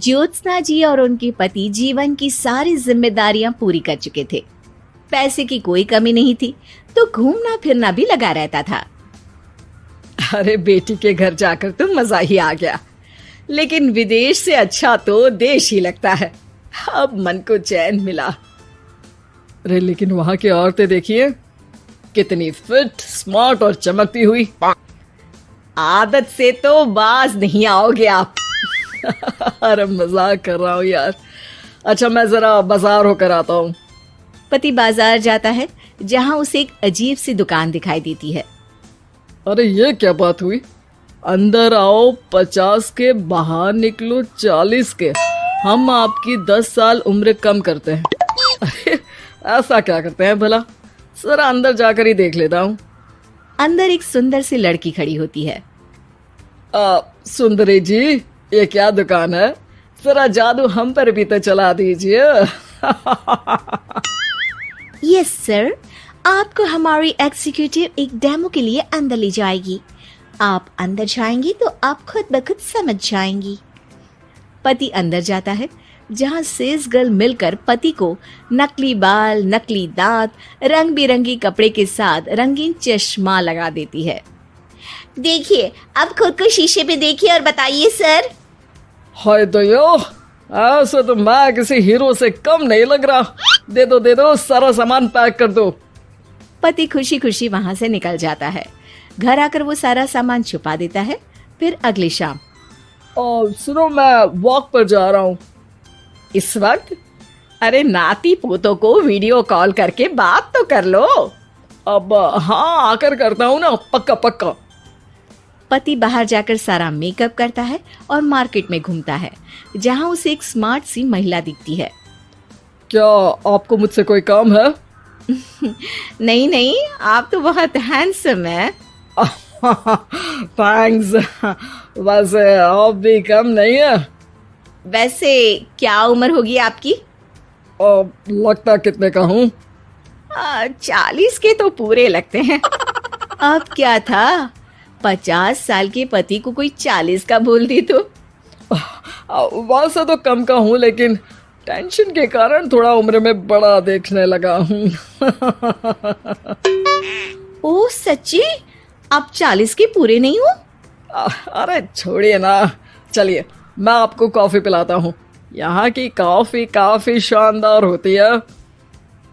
ज्योत्सना जी और उनके पति जीवन की सारी जिम्मेदारियां पूरी कर चुके थे। पैसे की कोई कमी नहीं थी, तो घूमना फिरना भी लगा रहता था। अरे बेटी के घर जाकर तो मजा ही आ गया, लेकिन विदेश से अच्छा तो देश ही लगता है। अब मन को चैन मिला। अरे लेकिन वहां की औरतें देखिए, कितनी फिट, स्मार्ट और चमकती हुई। आदत से तो बाज नहीं आओगे आप। अरे मजाक कर रहा हूँ यार। अच्छा मैं जरा बाजार होकर आता हूँ। पति बाजार जाता है, जहां उसे एक अजीब सी दुकान दिखाई देती है। अरे ये क्या बात हुई? अंदर आओ 50 के, बाहर निकलो 40 के। हम आपकी 10 साल उम्र कम करते हैं। अरे ऐसा क्या करते हैं भला? जरा अंदर जाकर ही देख लेता हूँ। अंदर एक सुंदर सी लड़की खड़ी होती है। सुंदरी जी, ये क्या दुकान है? जरा जादू हम पर भी तो चला दीजिए। यस सर, आपको हमारी एग्जीक्यूटिव एक डेमो के लिए अंदर ले जाएगी। आप अंदर जाएंगी तो आप खुद ब खुद समझ जाएंगी। पति अंदर जाता है, जहां सेल्स गर्ल मिलकर पति को नकली बाल, नकली दांत, रंग बिरंगी कपड़े के साथ रंगीन चश्मा लगा देती है। देखिए, अब खुद को शीशे में देखिए और बताइए सर। हाय दयो, ऐसे तो मैं किसी हीरो से कम नहीं लग रहा। दे दो, सारा सामान पैक कर दो। पति खुशी खुशी वहां से निकल जाता है। घर आकर वो सारा सामान छुपा देता है। फिर अगली शाम, सुनो मैं वॉक पर जा रहा हूँ। इस वक्त? अरे नाती पोतों को वीडियो कॉल करके बात तो कर लो। अब हाँ, आकर करता हूँ ना, पक्का पक्का। पति बाहर जाकर सारा मेकअप करता है और मार्केट में घूमता है, जहां उसे एक स्मार्ट सी महिला दिखती है। क्या आपको मुझसे कोई काम है? नहीं, आप तो बहुत हैंडसम हैं। थैंक्स। वैसे आप भी कम नहीं है। वैसे क्या उम्र होगी आपकी? लगता कितने का हूँ? 40 के तो पूरे लगते हैं। अब क्या था, 50 साल के पति को कोई 40 का बोल दी तो। वैसे तो कम का हूँ, लेकिन टेंशन के कारण थोड़ा उम्र में बड़ा देखने लगा हूँ। ओह सच्ची? आप 40 के पूरे नहीं हो? अरे छोड़िए ना, चलिए मैं आपको कॉफी पिलाता हूँ। यहाँ की कॉफी काफी शानदार होती है।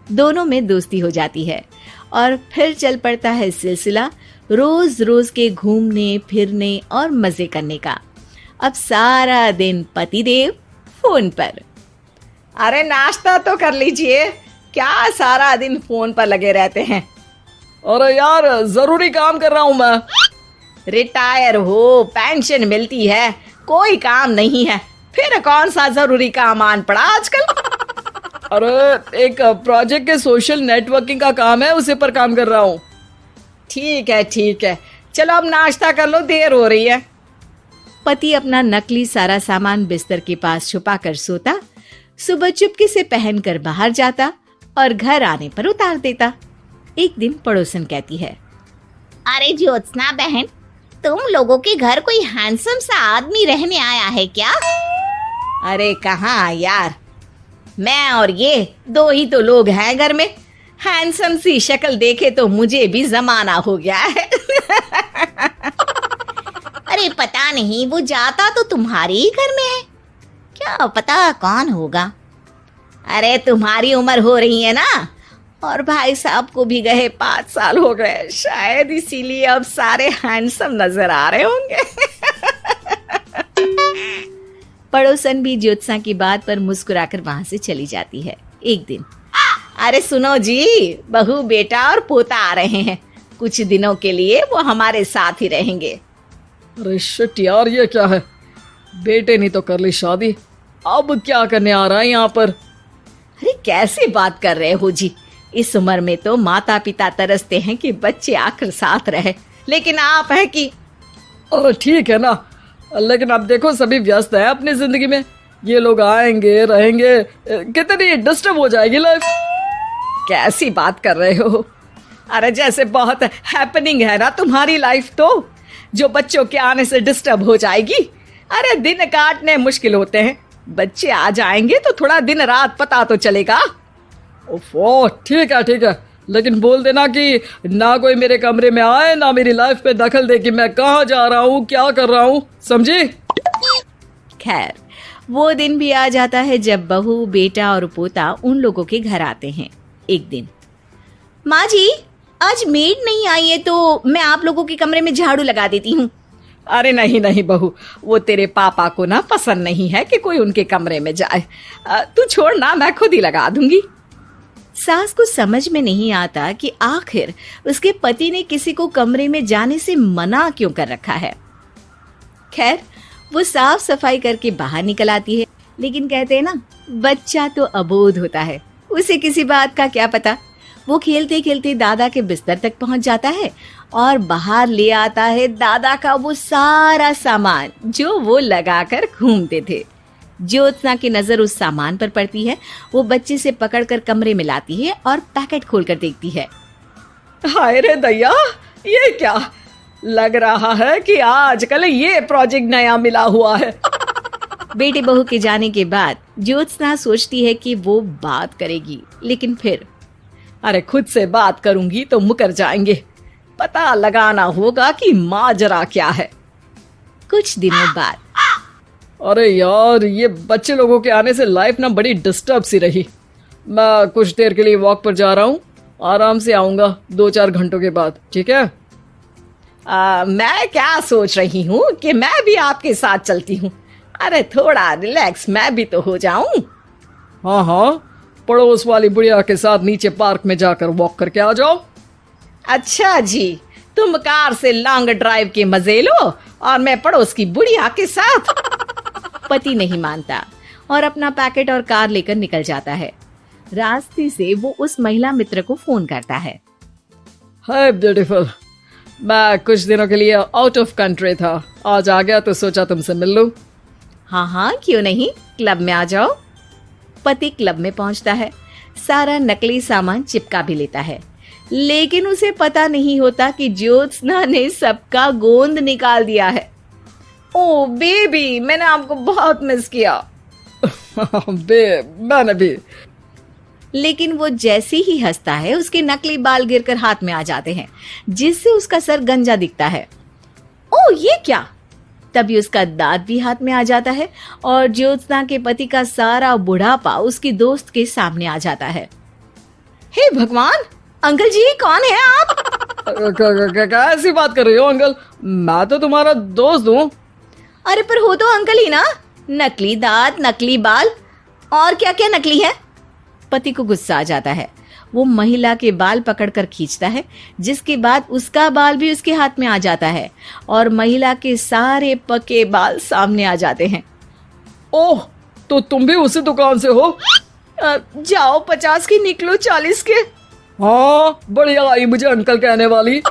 दोनों में दोस्ती हो जाती है और फिर चल पड़ता है सिलसिला रोज रोज के घूमने फिरने और मजे करने का। अब सारा दिन पतिदेव फोन पर। अरे नाश्ता तो कर लीजिए, क्या सारा दिन फोन पर लगे रहते हैं? अरे यार जरूरी काम कर रहा हूँ मैं। रिटायर हो, पेंशन मिलती है, कोई काम नहीं है, फिर कौन सा जरूरी काम आन पड़ा आजकल? अरे एक प्रोजेक्ट के सोशल नेटवर्किंग का काम है, उसी पर काम कर रहा हूँ। ठीक है, चलो अब नाश्ता कर लो, देर हो रही है। पति अपना नकली सारा सामान बिस्तर के पास छुपा कर सोता, सुबह चुपके से पहनकर बाहर जाता और घर आने पर उतार देता। एक दिन पड़ोसन कहती है, अरे ज्योत्सना बहन, तुम लोगों के घर कोई हैंडसम सा आदमी रहने आया है क्या? अरे कहाँ यार, मैं और ये दो ही तो लोग हैं घर में। हैंडसम सी शक्ल देखे तो मुझे भी जमाना हो गया है। अरे पता नहीं, वो जाता तो तुम्हारे ही घर में है, क्या पता कौन होगा। अरे तुम्हारी उम्र हो रही है ना, और भाई साहब को भी गए 5 साल हो गए, शायद इसीलिए अब सारे हैंडसम नजर आ रहे होंगे। पड़ोसन भी ज्योत्सना की बात पर मुस्कुराकर वहां से चली जाती है। एक दिन, अरे सुनो जी, बहू बेटा और पोता आ रहे हैं, कुछ दिनों के लिए वो हमारे साथ ही रहेंगे। अरे शिट यार, ये क्या है? बेटे ने तो कर ली शादी, अब क्या करने आ रहा है यहाँ पर? अरे कैसी बात कर रहे हो जी, इस उम्र में तो माता पिता तरसते हैं कि बच्चे आकर साथ रहे, लेकिन आप है कि। अरे ठीक है ना, लेकिन अब देखो सभी व्यस्त हैं अपनी जिंदगी में, ये लोग आएंगे रहेंगे, कितनी डिस्टर्ब हो जाएगी लाइफ। कैसी बात कर रहे हो? अरे जैसे बहुत हैपनिंग है ना तुम्हारी लाइफ, तो जो बच्चों के आने से डिस्टर्ब हो जाएगी। अरे दिन काटने मुश्किल होते हैं, बच्चे आ जाएंगे तो थोड़ा दिन रात पता तो चलेगा। ओफो, ठीक है, लेकिन बोल देना कि ना कोई मेरे कमरे में आए, ना मेरी लाइफ पे दखल दे कि मैं कहाँ जा रहा हूँ, क्या कर रहा हूँ, समझी? खैर, वो दिन भी आ जाता है जब बहू, बेटा और पोता उन लोगों के घर आते हैं। एक दिन, माँ जी, आज मेड नहीं आई है तो मैं आप लोगों के कमरे में झाड़ू लगा देती हूँ। अरे नहीं बहू, वो तेरे पापा को ना पसंद नहीं है कि कोई उनके कमरे में जाए। तू छोड़ ना, मैं खुद ही लगा दूंगी। सास को समझ में नहीं आता कि आखिर उसके पति ने किसी को कमरे में जाने से मना क्यों कर रखा है। खैर, वो साफ सफाई करके बाहर निकल आती है, लेकिन कहते हैं ना, बच्चा तो अबोध होता है, उसे किसी बात का क्या पता। वो खेलते खेलते दादा के बिस्तर तक पहुंच जाता है और बाहर ले आता है दादा का वो सारा सामान जो वो लगाकर घूमते थे। ज्योत्सना की नजर उस सामान पर पड़ती है। वो बच्चे से पकड़कर कमरे में लाती है और पैकेट खोलकर देखती है। हाय रे दैया, ये क्या? लग रहा है कि आजकल ये प्रोजेक्ट नया मिला हुआ है। बेटे बहू के जाने के बाद ज्योत्सना सोचती है कि वो बात करेगी, लेकिन फिर अरे खुद से बात करूंगी तो मुकर जाएंगे। पता लगाना होगा कि माजरा क्या है। कुछ दिनों बाद, अरे यार, ये बच्चे लोगों के आने से लाइफ ना बड़ी डिस्टर्ब सी रही। मैं कुछ देर के लिए वॉक पर जा रहा हूँ, आराम से आऊंगा 2-4 घंटों के बाद, ठीक है? मैं क्या सोच रही हूँ कि मैं भी आपके साथ चलती हूँ। अरे थोड़ा रिलैक्स मैं भी तो हो जाऊं। हाँ, पड़ोस वाली बुढ़िया के साथ नीचे पार्क में जाकर वॉक करके आ जाओ। अच्छा जी, तुम कार से लॉन्ग ड्राइव के मजे लो और मैं पड़ोस की बुढ़िया के साथ। पति नहीं मानता और अपना पैकेट और कार लेकर निकल जाता है। रास्ते से वो उस महिला मित्र को फोन करता है। हाय ब्यूटीफुल, मैं कुछ दिनों के लिए आउट ऑफ कंट्री था, आज आ गया तो सोचा तुमसे मिल लूं। हाँ, क्यों नहीं, क्लब में आ जाओ। पति क्लब में पहुंचता है, सारा नकली सामान चिपका भी लेता है, लेकिन उसे पता नहीं होता कि ज्योत्सना ने सबका गोंद निकाल दिया है। ओ बेबी, मैंने आपको बहुत मिस किया। मैंने भी। लेकिन वो जैसे ही हंसता है, उसके नकली बाल गिरकर हाथ में आ जाते हैं, जिससे उसका सर गंजा दिखता है। ओ ये क्या? तभी उसका दांत भी हाथ में आ जाता है और ज्योत्सना के पति का सारा बुढ़ापा उसकी दोस्त के सामने आ जाता है। हे भगवान, अंकल जी कौन है आप? कैसी बात कर रही हो अंकल? मैं तो तुम्हारा दोस्त हूँ। अरे पर हो तो अंकल ही ना। नकली दांत, नकली बाल और क्या क्या नकली है। पति को गुस्सा आ जाता है। वो महिला के बाल पकड़कर खींचता है, जिसके बाद उसका बाल भी उसके हाथ में आ जाता है और महिला के सारे पके बाल सामने आ जाते हैं। ओह, तो तुम भी उसी दुकान से हो? जाओ 50 की निकलो 40 के। हाँ, बढ़िया आई मुझे अंकल कहने वाली।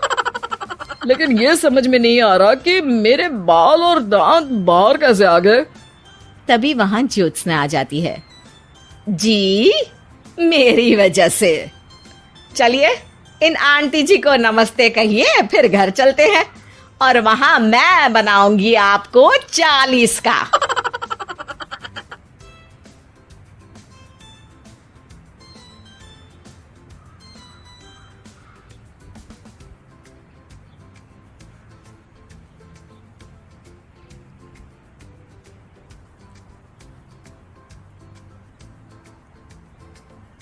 लेकिन ये समझ में नहीं आ रहा कि मेरे बाल और दांत बाहर कैसे आ गए। तभी वहां ज्योत्सना आ जाती है। जी, मेरी वजह से। चलिए इन आंटी जी को नमस्ते कहिए, फिर घर चलते हैं और वहां मैं बनाऊंगी आपको 40 का।